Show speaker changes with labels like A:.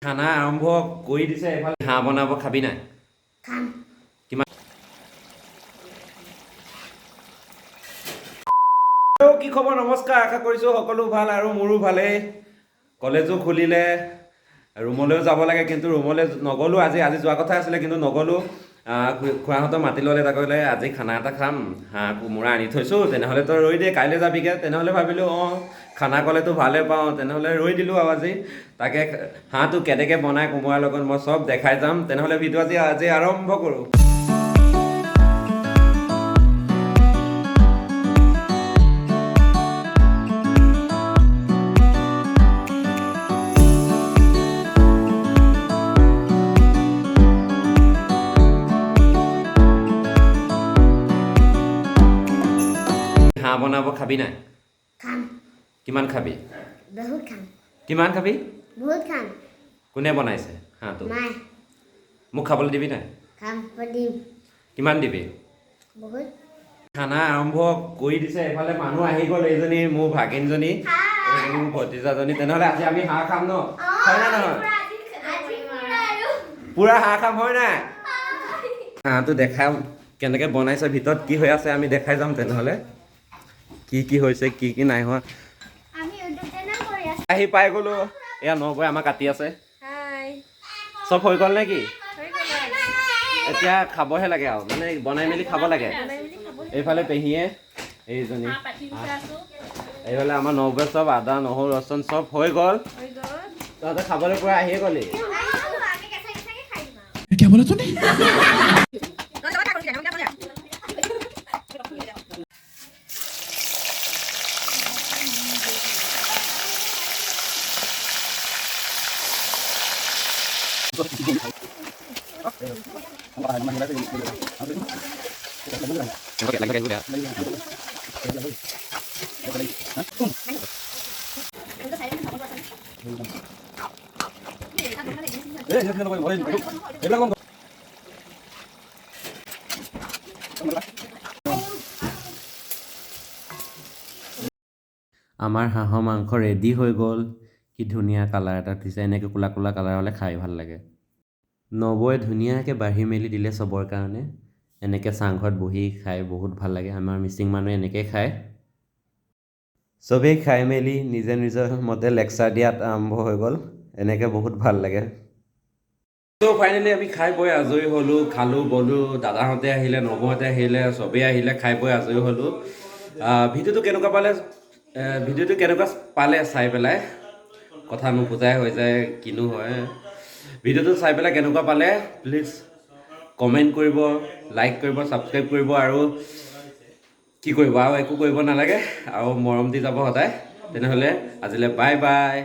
A: খানা আৰম্ভ কৰি দিছে এফালে হাঁহ বনাব খাবি নাই
B: খাম
A: কিমান কি খবৰ নমস্কাৰ আশা কৰিছো সকলো ভাল আৰু মোৰো ভালেই কলেজো খুলিলে ৰুমলৈও যাব লাগে কিন্তু ৰুমলৈ নগলো আজি যোৱা কথা আছিলে কিন্তু নগলো খুৰাহঁতৰ মাতি ল'লে এটা কৰিলে আজি খানা এটা খাম হাঁহ কোমোৰা আনি থৈছোঁ তেনেহ'লে তই ৰৈ দে কাইলৈ যাবিগৈ তেনেহ'লে ভাবিলোঁ খানা ক'লেতো ভালে পাওঁ তেনেহ'লে ৰৈ দিলোঁ আৰু আজি তাকে হাঁহটো কেনেকৈ বনাই কোমোৰাৰ লগত মই চব দেখাই যাম তেনেহ'লে ভিডিঅ' আজি আৰম্ভ কৰোঁ হাঁহ বনাব খাবি নাই
B: খাম
A: কিমান খাবি
B: বহুত খাম
A: কিমান খাবি
B: বহুত খাম
A: কোনে বনাইছে হাঁহটো
B: মাই
A: মোক খাবলৈ দিবি নাই
B: খাম দিম
A: কিমান দিবি
B: বহুত
A: খানা আৰম্ভ কৰি দিছে এফালে মানুহ আহি গ'ল এইজনী মোৰ ভাগিনজনী মোৰ ভতিজাজনী তেনেহ'লে আজি আমি হাঁহ খাম ন হয় না নহয় পুৰা হাঁহ খাম হয় নাই হাঁহটো দেখাম কেনেকৈ বনাইছে ভিতৰত কি হৈ আছে আমি দেখাই যাম তেনেহ'লে কি হৈছে কি নাই হোৱা আহি পাই গ'লো এয়া নবৈ আমাক কাটি আছে চব হৈ গ'ল নে কি এতিয়া খাবহে লাগে আৰু মানে বনাই মেলি খাব লাগে এইফালে পেহীয়ে এইজনী এইফালে আমাৰ নবৈ চব আদা নহৰু ৰচুন চব হৈ গ'ল তহঁতে খাবলৈ পৰা আহিয়ে গ'লি আমাৰ হাঁহৰ মাংস ৰেডি হৈ গ'ল কি ধুনীয়া কালাৰ এটা দিছে এনেকৈ ক'লা ক'লা কালাৰ হ'লে খাই ভাল লাগে নবৌয়ে ধুনীয়াকৈ বাঢ়ি মেলি দিলে চবৰ কাৰণে এনেকৈ চাংঘৰত বহি খাই বহুত ভাল লাগে আমাৰ মিচিং মানুহে এনেকৈ খায় চবেই খাই মেলি নিজে নিজৰ মতে লেকচাৰ দিয়াত আৰম্ভ হৈ গ'ল এনেকৈ বহুত ভাল লাগে ত' ফাইনেলি আমি খাই বৈ আজৰি হ'লোঁ খালোঁ বলোঁ দাদাহঁতে আহিলে নবৌহঁতে আহিলে চবেই আহিলে খাই বৈ আজৰি হ'লোঁ ভিডিঅ'টো কেনেকুৱা পালে চাই পেলাই কথা নুবুজাই হৈ যায় কিনো হয় ভিডিঅ'টো চাই পেলাই কেনেকুৱা পালে প্লিজ কমেণ্ট কৰিব লাইক কৰিব ছাবস্ক্ৰাইব কৰিব আৰু কি কৰিব আৰু একো কৰিব নালাগে আৰু মৰম দি যাব সদায় তেনেহ'লে আজিলৈ বাই বাই